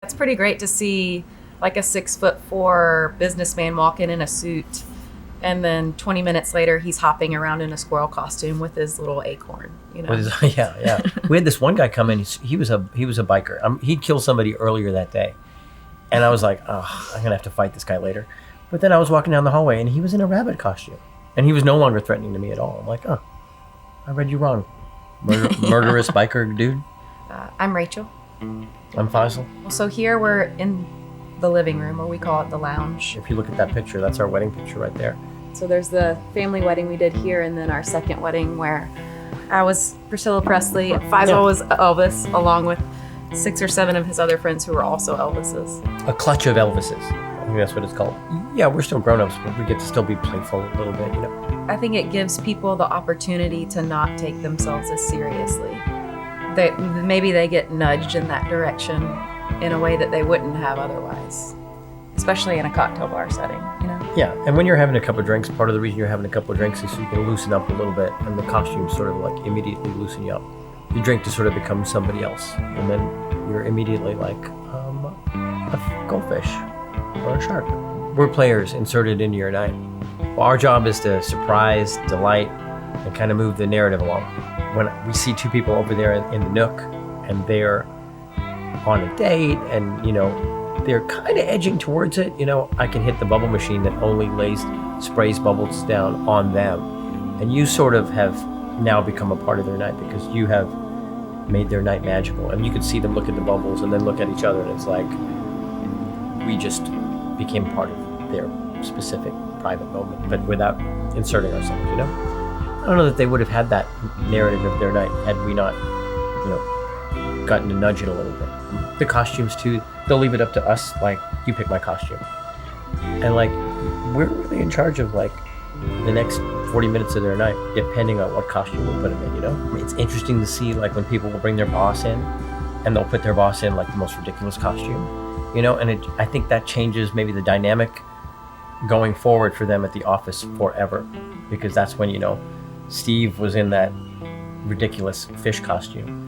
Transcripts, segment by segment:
It's pretty great to see like a 6'4" businessman walk in a suit, and then 20 minutes later he's hopping around in a squirrel costume with his little acorn. Yeah. We had this one guy come in. He was a biker. He'd killed somebody earlier that day, and I was like, oh, I'm gonna have to fight this guy later. But then I was walking down the hallway, and he was in a rabbit costume, and he was no longer threatening to me at all. I'm like, oh, I read you wrong, murderous biker dude. I'm Rachael. I'm Feizal. So here we're in the living room, or we call it the lounge. If you look at that picture, that's our wedding picture right there. So there's the family wedding we did here, and then our second wedding where I was Priscilla Presley, Feizal was Elvis, along with 6 or 7 of his other friends who were also Elvises. A clutch of Elvises. I think that's what it's called. Yeah, we're still grown-ups, but we get to still be playful a little bit, I think it gives people the opportunity to not take themselves as seriously. Maybe they get nudged in that direction in a way that they wouldn't have otherwise, especially in a cocktail bar setting, Yeah, and when you're having a couple of drinks, part of the reason you're having a couple of drinks is so you can loosen up a little bit, and the costumes sort of like immediately loosen you up. You drink to sort of become somebody else, and then you're immediately like a goldfish or a shark. We're players inserted into your night. Well, our job is to surprise, delight, and kind of move the narrative along. When we see 2 people over there in the nook, and they're on a date, and they're kind of edging towards it, I can hit the bubble machine that only sprays bubbles down on them, and you sort of have now become a part of their night because you have made their night magical. And you can see them look at the bubbles and then look at each other, and it's like we just became part of their specific private moment, but without inserting ourselves. I don't know that they would have had that narrative of their night had we not gotten to nudge it a little bit. The costumes too, they'll leave it up to us, like, you pick my costume, and like we're really in charge of like the next 40 minutes of their night, depending on what costume we put them in. It's interesting to see like when people will bring their boss in, and they'll put their boss in like the most ridiculous costume, and I think that changes maybe the dynamic going forward for them at the office forever, because that's when Steve was in that ridiculous fish costume.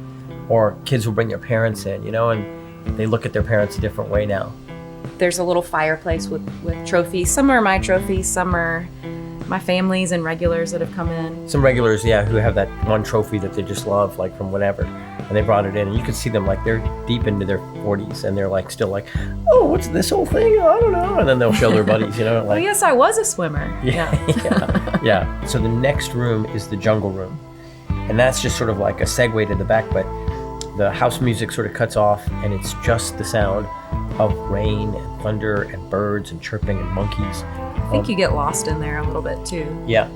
Or kids will bring their parents in, and they look at their parents a different way now. There's a little fireplace with trophies. Some are my trophies, some are my family's and regulars that have come in. Some regulars, yeah, who have that one trophy that they just love, like from whatever, and they brought it in, and you can see them like they're deep into their 40s, and they're like still like, oh, what's this whole thing? I don't know. And then they'll show their buddies, like, oh yes, I was a swimmer. Yeah. So the next room is the jungle room, and that's just sort of like a segue to the back, but the house music sort of cuts off, and it's just the sound of rain and thunder and birds and chirping and monkeys. I think you get lost in there a little bit too. Yeah.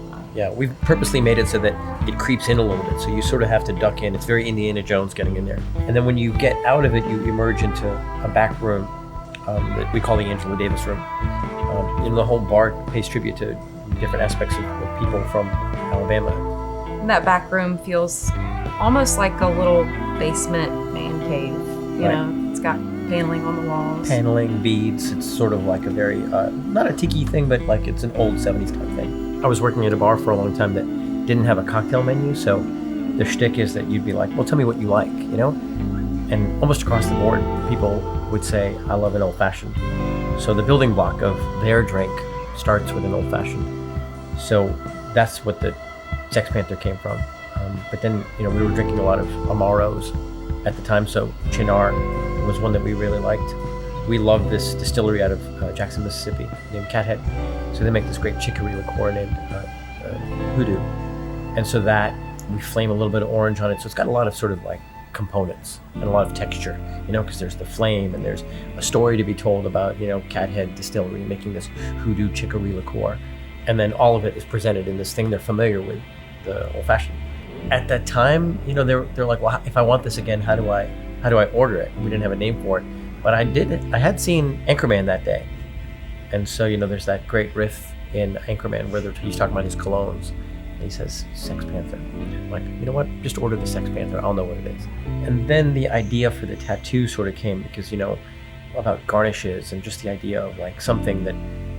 We've purposely made it so that it creeps in a little bit, so you sort of have to duck in. It's very Indiana Jones getting in there. And then when you get out of it, you emerge into a back room that we call the Angela Davis room. The whole bar pays tribute to different aspects of people from Alabama. And that back room feels almost like a little basement man cave. It's got paneling on the walls. Paneling, beads. It's sort of like a very, not a tiki thing, but like it's an old 70s type thing. I was working at a bar for a long time that didn't have a cocktail menu, so the shtick is that you'd be like, well, tell me what you like, And almost across the board, people would say, I love an old-fashioned. So the building block of their drink starts with an old-fashioned. So that's what the Sex Panther came from. But then, we were drinking a lot of Amaros at the time, so Chinar was one that we really liked. We love this distillery out of Jackson, Mississippi, named Cathead. So they make this great chicory liqueur named Hoodoo. And so that, we flame a little bit of orange on it, so it's got a lot of sort of like components and a lot of texture, because there's the flame and there's a story to be told about, Cathead Distillery making this Hoodoo chicory liqueur. And then all of it is presented in this thing they're familiar with, the old-fashioned. At that time, they're like, well, if I want this again, how do I order it? We didn't have a name for it, but I had seen Anchorman that day, and so there's that great riff in Anchorman where he's talking about his colognes, and he says Sex Panther. I'm like, you know what? Just order the Sex Panther. I'll know what it is. And then the idea for the tattoo sort of came because about garnishes and just the idea of like something that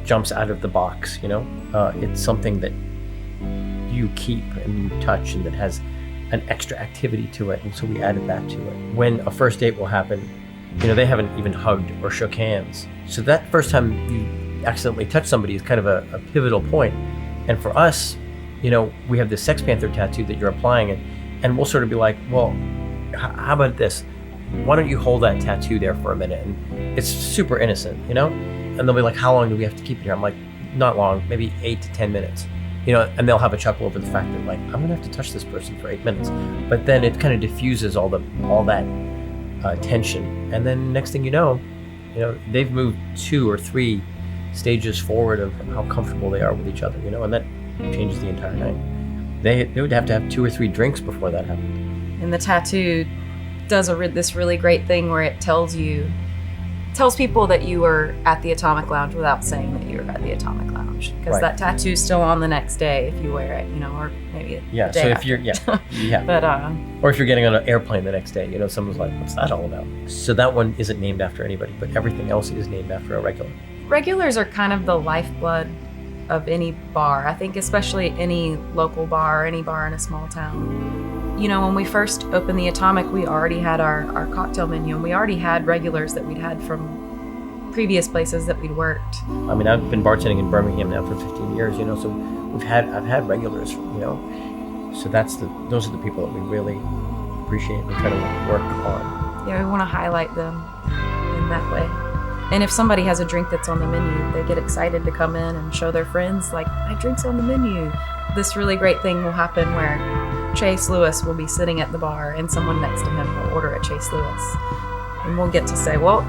jumps out of the box. It's something that you keep and you touch and that has an extra activity to it, and so we added that to it. When a first date will happen, they haven't even hugged or shook hands. So that first time you accidentally touch somebody is kind of a pivotal point. And for us, we have this Sex Panther tattoo that you're applying it, and we'll sort of be like, well, how about this? Why don't you hold that tattoo there for a minute? And it's super innocent, And they'll be like, how long do we have to keep it here? I'm like, not long, maybe 8 to 10 minutes. And they'll have a chuckle over the fact that like, I'm gonna have to touch this person for 8 minutes. But then it kind of diffuses all that tension. And then next thing you know, they've moved 2 or 3 stages forward of how comfortable they are with each other, and that changes the entire night. They would have to have 2 or 3 drinks before that happened. And the tattoo does this really great thing where it tells people that you were at the Atomic Lounge without saying that you were at the Atomic Lounge, because Right. that tattoo's still on the next day if you wear it, or maybe the day So if after. you're But or if you're getting on an airplane the next day, someone's like, what's that all about? So that one isn't named after anybody, but everything else is named after a regular. regulars are kind of the lifeblood of any bar. I think especially any local bar or any bar in a small town. When we first opened the Atomic, we already had our cocktail menu, and we already had regulars that we'd had from previous places that we'd worked. I mean, I've been bartending in Birmingham now for 15 years, so I've had regulars, so those are the people that we really appreciate and try to work on. Yeah, we want to highlight them in that way. And if somebody has a drink that's on the menu, they get excited to come in and show their friends, like, my drink's on the menu. This really great thing will happen where Chase Lewis will be sitting at the bar and someone next to him will order a Chase Lewis. And we'll get to say, well,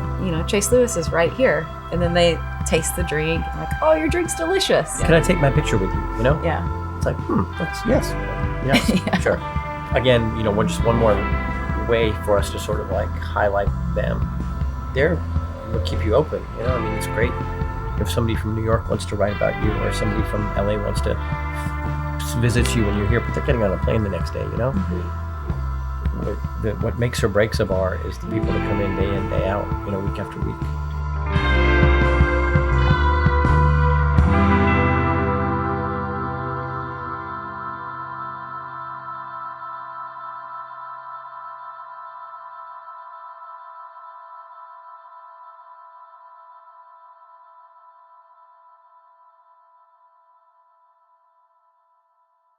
Chase Lewis is right here. And then they taste the drink and like, oh, your drink's delicious. Can I take my picture with you, Yeah. It's like, yes, Yeah. sure. Again, just one more way for us to sort of like highlight them. They'll keep you open, it's great if somebody from New York wants to write about you, or somebody from LA wants to visit you when you're here, but they're getting on a plane the next day, Mm-hmm. What makes or breaks a bar is the people that come in, day out, week after week.